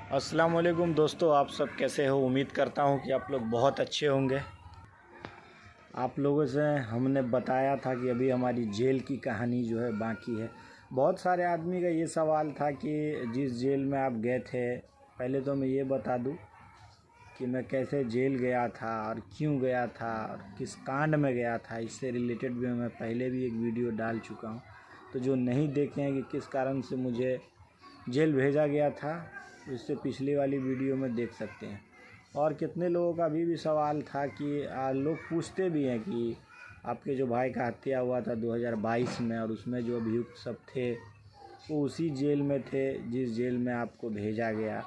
अस्सलाम वालेकुम दोस्तों, आप सब कैसे हो। उम्मीद करता हूँ कि आप लोग बहुत अच्छे होंगे। आप लोगों से हमने बताया था कि अभी हमारी जेल की कहानी जो है बाकी है। बहुत सारे आदमी का ये सवाल था कि जिस जेल में आप गए थे, पहले तो मैं ये बता दूं कि मैं कैसे जेल गया था और क्यों गया था और किस कांड में गया था। इससे रिलेटेड भी मैं पहले भी एक वीडियो डाल चुका हूँ, तो जो नहीं देखे हैं कि किस कारण से मुझे जेल भेजा गया था, इससे पिछली वाली वीडियो में देख सकते हैं। और कितने लोगों का अभी भी सवाल था कि लोग पूछते भी हैं कि आपके जो भाई का हत्या हुआ था 2022 में, और उसमें जो अभियुक्त सब थे वो उसी जेल में थे जिस जेल में आपको भेजा गया।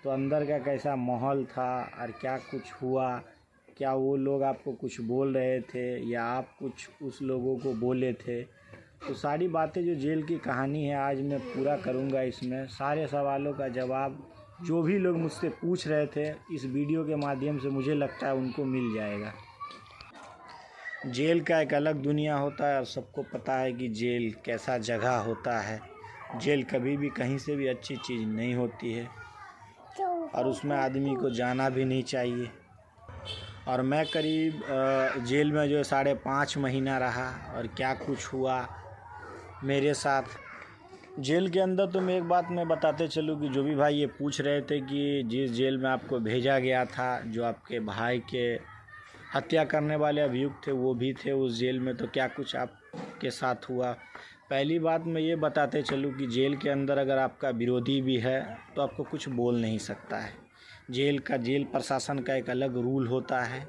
तो अंदर का कैसा माहौल था और क्या कुछ हुआ, क्या वो लोग आपको कुछ बोल रहे थे या आप कुछ उस लोगों को बोले थे, तो सारी बातें जो जेल की कहानी है आज मैं पूरा करूंगा। इसमें सारे सवालों का जवाब जो भी लोग मुझसे पूछ रहे थे इस वीडियो के माध्यम से मुझे लगता है उनको मिल जाएगा। जेल का एक अलग दुनिया होता है और सबको पता है कि जेल कैसा जगह होता है। जेल कभी भी कहीं से भी अच्छी चीज़ नहीं होती है और उसमें आदमी को जाना भी नहीं चाहिए। और मैं करीब जेल में जो 5.5 महीना रहा और क्या कुछ हुआ मेरे साथ जेल के अंदर, तो मैं एक बात मैं बताते चलूँ कि जो भी भाई ये पूछ रहे थे कि जिस जेल में आपको भेजा गया था, जो आपके भाई के हत्या करने वाले अभियुक्त थे वो भी थे उस जेल में, तो क्या कुछ आपके साथ हुआ। पहली बात मैं ये बताते चलूँ कि जेल के अंदर अगर आपका विरोधी भी है तो आपको कुछ बोल नहीं सकता है। जेल प्रशासन का एक अलग रूल होता है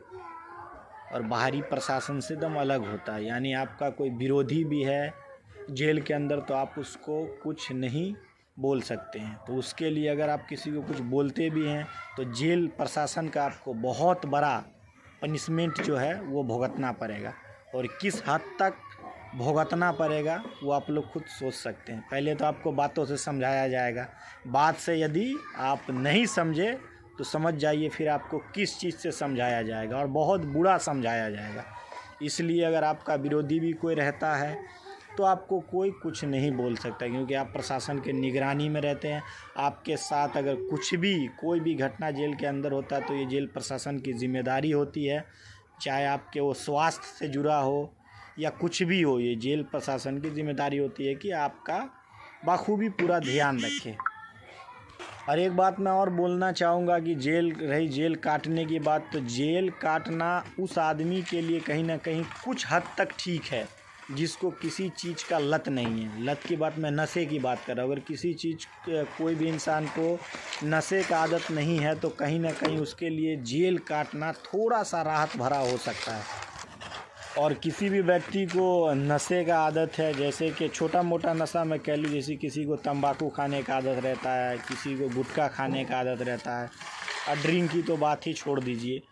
और बाहरी प्रशासन से एकदम अलग होता है। यानी आपका कोई विरोधी भी है जेल के अंदर तो आप उसको कुछ नहीं बोल सकते हैं। तो उसके लिए अगर आप किसी को कुछ बोलते भी हैं तो जेल प्रशासन का आपको बहुत बड़ा पनिशमेंट जो है वो भुगतना पड़ेगा, और किस हद तक भुगतना पड़ेगा वो आप लोग खुद सोच सकते हैं। पहले तो आपको बातों से समझाया जाएगा, बात से यदि आप नहीं समझे तो समझ जाइए फिर आपको किस चीज़ से समझाया जाएगा, और बहुत बुरा समझाया जाएगा। इसलिए अगर आपका विरोधी भी कोई रहता है तो आपको कोई कुछ नहीं बोल सकता, क्योंकि आप प्रशासन के निगरानी में रहते हैं। आपके साथ अगर कुछ भी कोई भी घटना जेल के अंदर होता है तो ये जेल प्रशासन की जिम्मेदारी होती है, चाहे आपके वो स्वास्थ्य से जुड़ा हो या कुछ भी हो, ये जेल प्रशासन की जिम्मेदारी होती है कि आपका बखूबी पूरा ध्यान रखें। और एक बात मैं और बोलना चाहूँगा कि जेल काटने की बात, तो जेल काटना उस आदमी के लिए कहीं ना कहीं कुछ हद तक ठीक है जिसको किसी चीज़ का लत नहीं है। लत की बात मैं नशे की बात कर रहा हूँ। अगर किसी चीज़ कोई भी इंसान को नशे का आदत नहीं है तो कहीं ना कहीं उसके लिए जेल काटना थोड़ा सा राहत भरा हो सकता है। और किसी भी व्यक्ति को नशे का आदत है, जैसे कि छोटा मोटा नशा मैं कह लूँ, जैसे किसी को तंबाकू खाने का आदत रहता है, किसी को गुटखा खाने का आदत रहता है, और ड्रिंक की तो बात ही छोड़ दीजिए,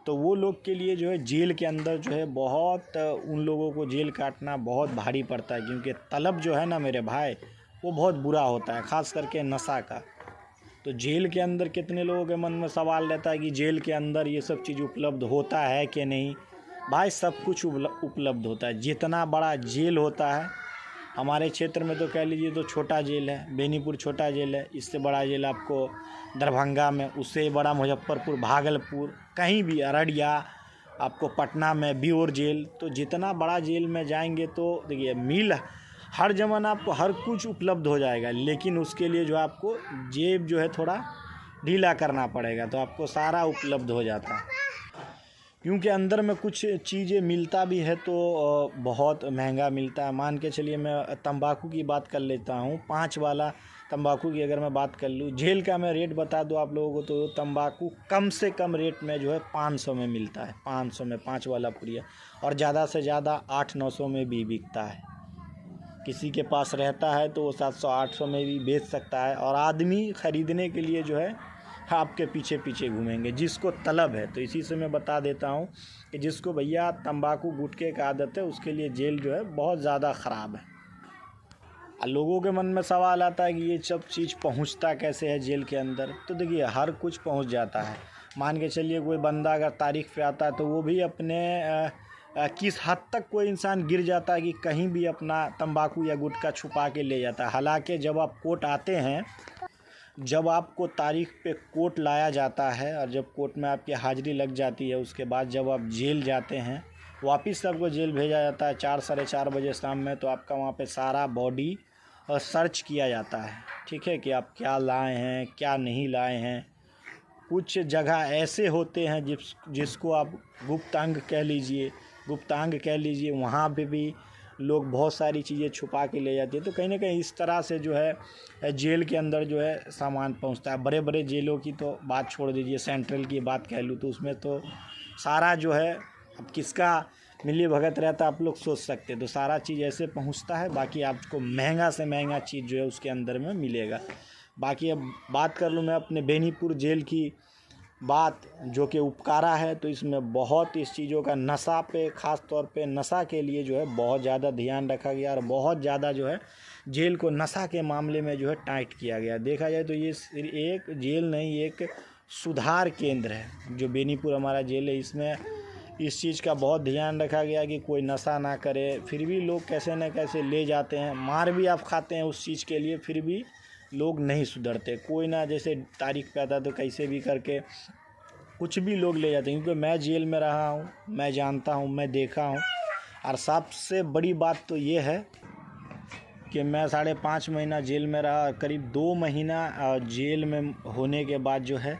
तो वो लोग के लिए जो है जेल के अंदर जो है बहुत उन लोगों को जेल काटना बहुत भारी पड़ता है, क्योंकि तलब जो है ना मेरे भाई वो बहुत बुरा होता है, ख़ास करके नशा का। तो जेल के अंदर कितने लोगों के मन में सवाल रहता है कि जेल के अंदर ये सब चीज़ उपलब्ध होता है कि नहीं। भाई सब कुछ उपलब्ध होता है। जितना बड़ा जेल होता है हमारे क्षेत्र में, तो कह लीजिए तो छोटा जेल है, बेनीपुर छोटा जेल है। इससे बड़ा जेल आपको दरभंगा में, उससे बड़ा मुजफ्फरपुर, भागलपुर, कहीं भी अररिया, आपको पटना में बियोर जेल। तो जितना बड़ा जेल में जाएंगे तो देखिए मिल हर जमाना आपको हर कुछ उपलब्ध हो जाएगा, लेकिन उसके लिए जो आपको जेब जो है थोड़ा ढीला करना पड़ेगा, तो आपको सारा उपलब्ध हो जाता है। क्योंकि अंदर में कुछ चीज़ें मिलता भी है तो बहुत महंगा मिलता है। मान के चलिए मैं तंबाकू की बात कर लेता हूँ, 5 वाला तंबाकू की अगर मैं बात कर लूँ, जेल का मैं रेट बता दूँ आप लोगों को, तो तंबाकू कम से कम रेट में जो है 500 में मिलता है। 500 में 5 वाला पुड़िया, और ज़्यादा से ज़्यादा 800-900 में भी बिकता है। किसी के पास रहता है तो वो 700-800 में भी बेच सकता है, और आदमी ख़रीदने के लिए जो है आपके पीछे पीछे घूमेंगे जिसको तलब है। तो इसी से मैं बता देता हूँ कि जिसको भैया तंबाकू गुटखे का आदत है उसके लिए जेल जो है बहुत ज़्यादा ख़राब है। लोगों के मन में सवाल आता है कि ये सब चीज़ पहुँचता कैसे है जेल के अंदर। तो देखिए हर कुछ पहुँच जाता है। मान के चलिए कोई बंदा अगर तारीख पे आता है तो वो भी अपने किस हद तक कोई इंसान गिर जाता है कि कहीं भी अपना तंबाकू या गुटखा छुपा के ले जाता है। हालांकि जब आप कोर्ट आते हैं जब आपको तारीख पे कोर्ट लाया जाता है और जब कोर्ट में आपकी हाज़िरी लग जाती है, उसके बाद जब आप जेल जाते हैं, वापस आपको जेल भेजा जाता है 4 साढ़े 4 बजे शाम में, तो आपका वहाँ पे सारा बॉडी सर्च किया जाता है, ठीक है, कि आप क्या लाए हैं क्या नहीं लाए हैं। कुछ जगह ऐसे होते हैं जिसको आप गुप्तांग कह लीजिए, वहाँ पे भी लोग बहुत सारी चीज़ें छुपा के ले जाते हैं। तो कहीं ना कहीं इस तरह से जो है जेल के अंदर जो है सामान पहुँचता है। बड़े बड़े जेलों की तो बात छोड़ दीजिए, सेंट्रल की बात कह लूँ तो उसमें तो सारा जो है अब किसका मिली भगत रहता आप लोग सोच सकते, तो सारा चीज़ ऐसे पहुँचता है। बाकी आपको महंगा से महंगा चीज़ जो है उसके अंदर में मिलेगा। बाकी अब बात कर लूँ मैं अपने बेनीपुर जेल की बात, जो कि उपकारा है, तो इसमें बहुत इस चीज़ों का नशा पे, ख़ास तौर पे नशा के लिए जो है बहुत ज़्यादा ध्यान रखा गया और बहुत ज़्यादा जो है जेल को नशा के मामले में जो है टाइट किया गया। देखा जाए तो ये एक जेल नहीं, एक सुधार केंद्र है जो बेनीपुर हमारा जेल है। इसमें इस चीज़ का बहुत ध्यान रखा गया कि कोई नशा ना करे। फिर भी लोग कैसे न कैसे ले जाते हैं, मार भी आप खाते हैं उस चीज़ के लिए, फिर भी लोग नहीं सुधरते। कोई ना, जैसे तारीख पे आता तो कैसे भी करके कुछ भी लोग ले जाते हैं। क्योंकि मैं जेल में रहा हूँ, मैं जानता हूँ, मैं देखा हूँ। और सबसे बड़ी बात तो ये है कि मैं 5.5 महीना जेल में रहा। करीब 2 महीना जेल में होने के बाद जो है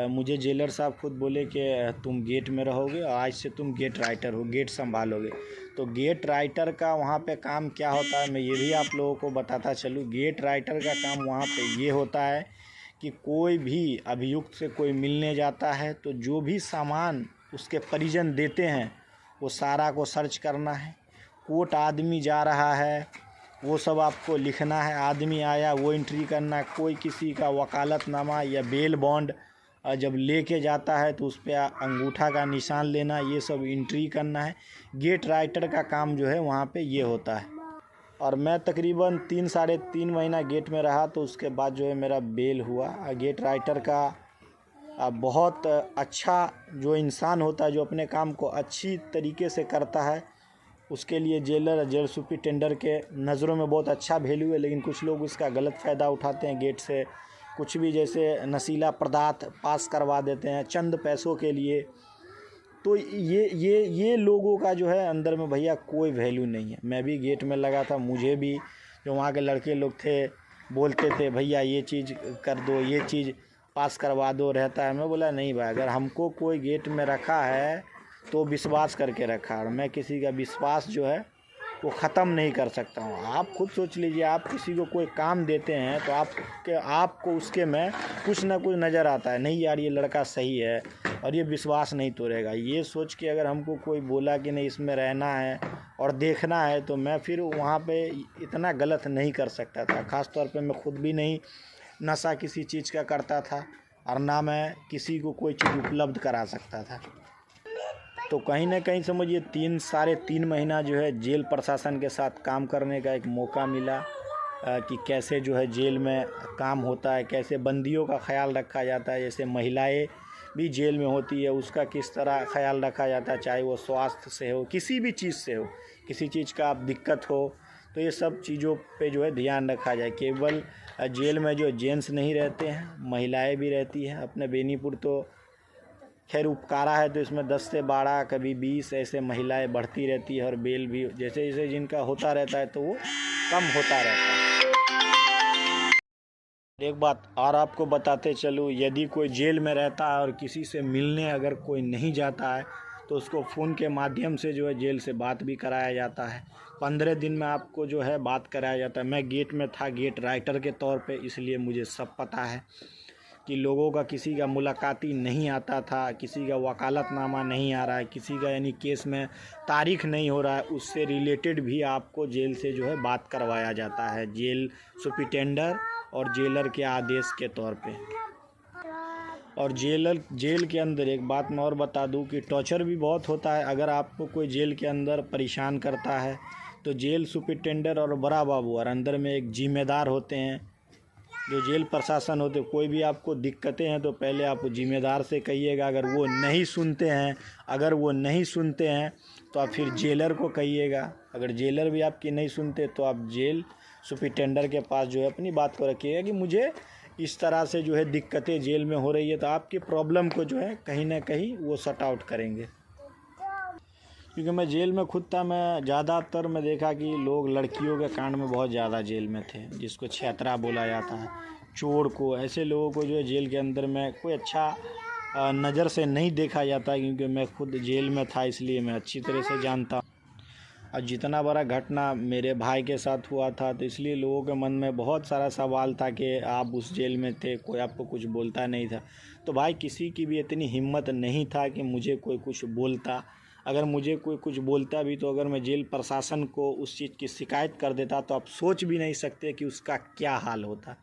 मुझे जेलर साहब खुद बोले कि तुम गेट में रहोगे और आज से तुम गेट राइटर हो, गेट संभालोगे। तो गेट राइटर का वहाँ पे काम क्या होता है, मैं ये भी आप लोगों को बताता चलूँ। गेट राइटर का काम वहाँ पे ये होता है कि कोई भी अभियुक्त से कोई मिलने जाता है तो जो भी सामान उसके परिजन देते हैं वो सारा को सर्च करना है। कोर्ट आदमी जा रहा है वो सब आपको लिखना है, आदमी आया वो एंट्री करना है। कोई किसी का वकालतनामा या बेल बॉन्ड जब लेके जाता है तो उस पर अंगूठा का निशान लेना, ये सब एंट्री करना है। गेट राइटर का काम जो है वहाँ पे ये होता है। और मैं तकरीबन 3 साढ़े 3 महीना गेट में रहा, तो उसके बाद जो है मेरा बेल हुआ। गेट राइटर का बहुत अच्छा जो इंसान होता है, जो अपने काम को अच्छी तरीके से करता है, उसके लिए जेल सुपरिटेंडर के नज़रों में बहुत अच्छा वैल्यू है। लेकिन कुछ लोग इसका गलत फ़ायदा उठाते हैं। गेट से कुछ भी जैसे नशीला पदार्थ पास करवा देते हैं चंद पैसों के लिए। तो ये लोगों का जो है अंदर में भैया कोई वैल्यू नहीं है। मैं भी गेट में लगा था, मुझे भी जो वहाँ के लड़के लोग थे बोलते थे भैया ये चीज़ कर दो, ये चीज़ पास करवा दो रहता है। मैं बोला नहीं भाई, अगर हमको कोई गेट में रखा है तो विश्वास करके रखा, और मैं किसी का विश्वास जो है वो ख़त्म नहीं कर सकता हूँ। आप खुद सोच लीजिए, आप किसी को कोई काम देते हैं तो आपको उसके में कुछ ना कुछ नज़र आता है, नहीं यार ये लड़का सही है और ये विश्वास नहीं तोड़ेगा। ये सोच के अगर हमको कोई बोला कि नहीं इसमें रहना है और देखना है, तो मैं फिर वहाँ पे इतना गलत नहीं कर सकता था। ख़ास तौर पे मैं खुद भी नहीं नशा किसी चीज़ का करता था और ना मैं किसी को कोई चीज़ उपलब्ध करा सकता था। तो कहीं ना कहीं समझिए 3 साढ़े 3 महीना जो है जेल प्रशासन के साथ काम करने का एक मौका मिला कि कैसे जो है जेल में काम होता है, कैसे बंदियों का ख्याल रखा जाता है। जैसे महिलाएं भी जेल में होती है, उसका किस तरह ख्याल रखा जाता है, चाहे वो स्वास्थ्य से हो, किसी भी चीज़ से हो, किसी चीज़ का आप दिक्कत हो, तो ये सब चीज़ों पे जो है ध्यान रखा जाए। केवल जेल में जो जेंट्स नहीं रहते हैं, महिलाएं भी रहती हैं। अपने बेनीपुर तो खैर उपकारा है, तो इसमें 10 से 12 कभी 20 ऐसे महिलाएं बढ़ती रहती है और बेल भी जैसे जैसे जिनका होता रहता है तो वो कम होता रहता है। एक बात और आपको बताते चलूँ, यदि कोई जेल में रहता है और किसी से मिलने अगर कोई नहीं जाता है तो उसको फ़ोन के माध्यम से जो है जेल से बात भी कराया जाता है। 15 दिन में आपको जो है बात कराया जाता है। मैं गेट में था गेट राइटर के तौर पे, इसलिए मुझे सब पता है कि लोगों का किसी का मुलाकाती नहीं आता था, किसी का वकालतनामा नहीं आ रहा है, किसी का यानी केस में तारीख नहीं हो रहा है, उससे रिलेटेड भी आपको जेल से जो है बात करवाया जाता है, जेल सुपरिटेंडर और जेलर के आदेश के तौर पे। और जेल के अंदर एक बात मैं और बता दूं कि टॉर्चर भी बहुत होता है। अगर आपको कोई जेल के अंदर परेशान करता है तो जेल सुपरिटेंडर और बड़ा बाबू और अंदर में एक जिम्मेदार होते हैं जो जेल प्रशासन होते। कोई भी आपको दिक्कतें हैं तो पहले आप जिम्मेदार से कहिएगा। अगर वो नहीं सुनते हैं तो आप फिर जेलर को कहिएगा। अगर जेलर भी आपकी नहीं सुनते तो आप जेल सुपरिटेंडर के पास जो है अपनी बात को रखिएगा कि मुझे इस तरह से जो है दिक्कतें जेल में हो रही है, तो आपकी प्रॉब्लम को जो है कहीं ना कहीं वो सॉर्ट आउट करेंगे। क्योंकि मैं जेल में खुद था, मैं ज़्यादातर मैं देखा कि लोग लड़कियों के कांड में बहुत ज़्यादा जेल में थे, जिसको छेतरा बोला जाता है, चोर को, ऐसे लोगों को जो है जेल के अंदर में कोई अच्छा नज़र से नहीं देखा जाता। क्योंकि मैं खुद जेल में था, इसलिए मैं अच्छी तरह से जानता हूँ। और जितना बड़ा घटना मेरे भाई के साथ हुआ था, तो इसलिए लोगों के मन में बहुत सारा सवाल था कि आप उस जेल में थे, कोई आपको कुछ बोलता नहीं था। तो भाई किसी की भी इतनी हिम्मत नहीं था कि मुझे कोई कुछ बोलता। अगर मुझे कोई कुछ बोलता भी, तो अगर मैं जेल प्रशासन को उस चीज़ की शिकायत कर देता, तो आप सोच भी नहीं सकते कि उसका क्या हाल होता।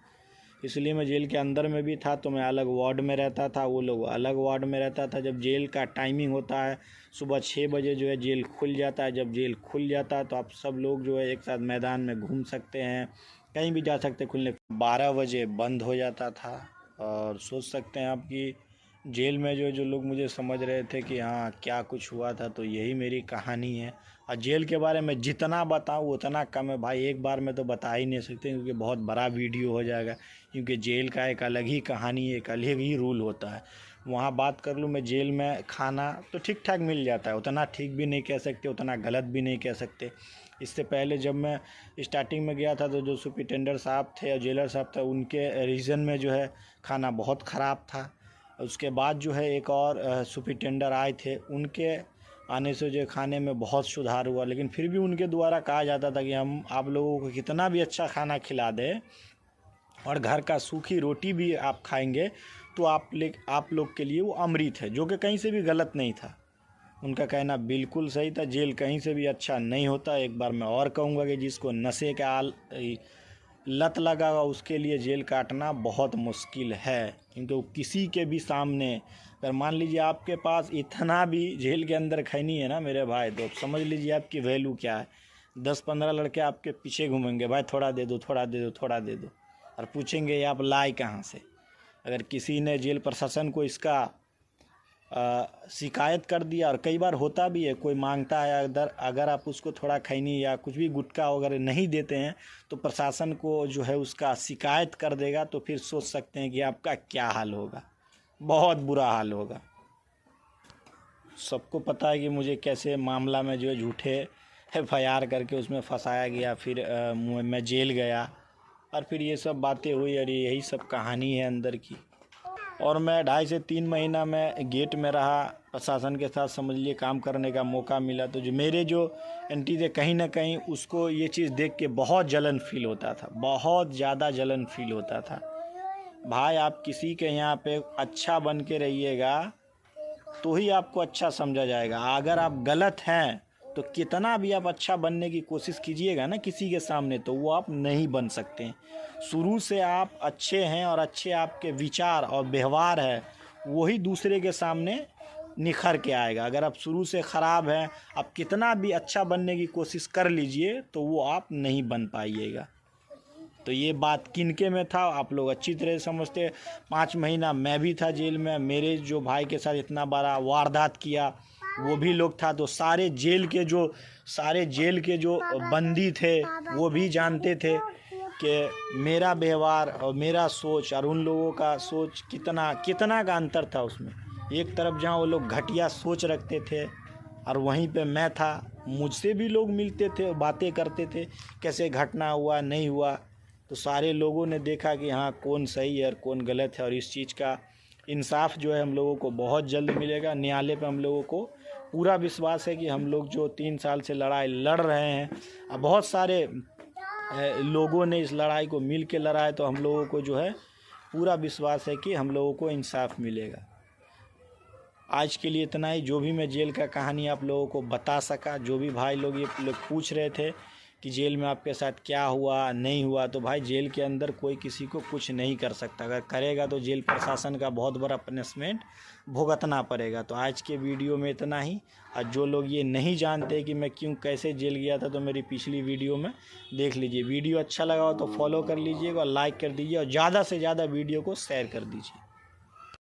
इसलिए मैं जेल के अंदर में भी था, तो मैं अलग वार्ड में रहता था, वो लोग अलग वार्ड में रहता था। जब जेल का टाइमिंग होता है सुबह 6 बजे जो है जेल खुल जाता है। जब जेल खुल जाता है तो आप सब लोग जो है एक साथ मैदान में घूम सकते हैं, कहीं भी जा सकते हैं। खुलने 12 बजे बंद हो जाता था। और सोच सकते हैं आप कि जेल में जो लोग मुझे समझ रहे थे कि हाँ क्या कुछ हुआ था, तो यही मेरी कहानी है। और जेल के बारे में जितना बताऊँ उतना कम है भाई, एक बार में तो बता ही नहीं सकते, क्योंकि बहुत बड़ा वीडियो हो जाएगा। क्योंकि जेल का एक अलग ही कहानी, एक अलग ही रूल होता है। वहाँ बात कर लूँ मैं, जेल में खाना तो ठीक ठाक मिल जाता है, उतना ठीक भी नहीं कह सकते, उतना गलत भी नहीं कह सकते। इससे पहले जब मैं स्टार्टिंग में गया था, तो जो सुपरिटेंडेंट साहब थे और जेलर साहब थे, उनके रीज़न में जो है खाना बहुत ख़राब था। उसके बाद जो है एक और सुपरिटेंडर आए थे, उनके आने से जो खाने में बहुत सुधार हुआ। लेकिन फिर भी उनके द्वारा कहा जाता था कि हम आप लोगों को कितना भी अच्छा खाना खिला दें और घर का सूखी रोटी भी आप खाएंगे, तो आप लोग के लिए वो अमृत है, जो कि कहीं से भी गलत नहीं था। उनका कहना बिल्कुल सही था। जेल कहीं से भी अच्छा नहीं होता। एक बार मैं और कहूँगा कि जिसको नशे का लत लगा हुआ, उसके लिए जेल काटना बहुत मुश्किल है। क्योंकि वो किसी के भी सामने, अगर मान लीजिए आपके पास इतना भी जेल के अंदर खैनी है ना मेरे भाई, तो समझ लीजिए आपकी वैल्यू क्या है। 10-15 लड़के आपके पीछे घूमेंगे, भाई थोड़ा दे दो, थोड़ा दे दो, थोड़ा दे दो, और पूछेंगे ये आप लाए कहाँ से। अगर किसी ने जेल प्रशासन को इसका शिकायत कर दिया, और कई बार होता भी है, कोई मांगता है, अगर आप उसको थोड़ा खैनी या कुछ भी गुटखा वगैरह नहीं देते हैं, तो प्रशासन को जो है उसका शिकायत कर देगा। तो फिर सोच सकते हैं कि आपका क्या हाल होगा, बहुत बुरा हाल होगा। सबको पता है कि मुझे कैसे मामला में जो है झूठे FIR करके उसमें फंसाया गया, फिर मैं जेल गया, और फिर ये सब बातें हुई, और यही सब कहानी है अंदर की। और मैं 2.5 से 3 महीना मैं गेट में रहा, प्रशासन के साथ समझ लिए काम करने का मौका मिला। तो जो मेरे जो एंटी थे, कहीं ना कहीं उसको ये चीज़ देख के बहुत जलन फील होता था, बहुत ज़्यादा जलन फील होता था। भाई आप किसी के यहाँ पे अच्छा बन के रहिएगा तो ही आपको अच्छा समझा जाएगा। अगर आप गलत हैं तो कितना भी आप अच्छा बनने की कोशिश कीजिएगा ना किसी के सामने, तो वो आप नहीं बन सकते हैं। शुरू से आप अच्छे हैं और अच्छे आपके विचार और व्यवहार है, वही दूसरे के सामने निखर के आएगा। अगर आप शुरू से ख़राब हैं, आप कितना भी अच्छा बनने की कोशिश कर लीजिए, तो वो आप नहीं बन पाइएगा। तो ये बात किनके में था आप लोग अच्छी तरह से समझते। 5 महीना मैं भी था जेल में, मेरे जो भाई के साथ इतना बड़ा वारदात किया वो भी लोग था। तो सारे जेल के जो बंदी थे वो भी जानते थे कि मेरा व्यवहार और मेरा सोच और उन लोगों का सोच कितना का अंतर था उसमें। एक तरफ जहाँ वो लोग घटिया सोच रखते थे, और वहीं पे मैं था, मुझसे भी लोग मिलते थे, बातें करते थे कैसे घटना हुआ नहीं हुआ। तो सारे लोगों ने देखा कि हाँ कौन सही है और कौन गलत है, और इस चीज़ का इंसाफ जो है हम लोगों को बहुत जल्द मिलेगा। न्यायालय पे हम लोगों को पूरा विश्वास है कि हम लोग जो 3 साल से लड़ाई लड़ रहे हैं, और बहुत सारे लोगों ने इस लड़ाई को मिल के लड़ा है, तो हम लोगों को जो है पूरा विश्वास है कि हम लोगों को इंसाफ मिलेगा। आज के लिए इतना ही, जो भी मैं जेल का कहानी आप लोगों को बता सका। जो भी भाई लोग ये लोग पूछ रहे थे कि जेल में आपके साथ क्या हुआ नहीं हुआ, तो भाई जेल के अंदर कोई किसी को कुछ नहीं कर सकता। अगर करेगा तो जेल प्रशासन का बहुत बड़ा पनिशमेंट भुगतना पड़ेगा। तो आज के वीडियो में इतना ही। और जो लोग ये नहीं जानते कि मैं कैसे जेल गया था, तो मेरी पिछली वीडियो में देख लीजिए। वीडियो अच्छा लगा हो तो फॉलो कर लीजिएगा और लाइक कर दीजिए, और ज़्यादा से ज़्यादा वीडियो को शेयर कर दीजिए।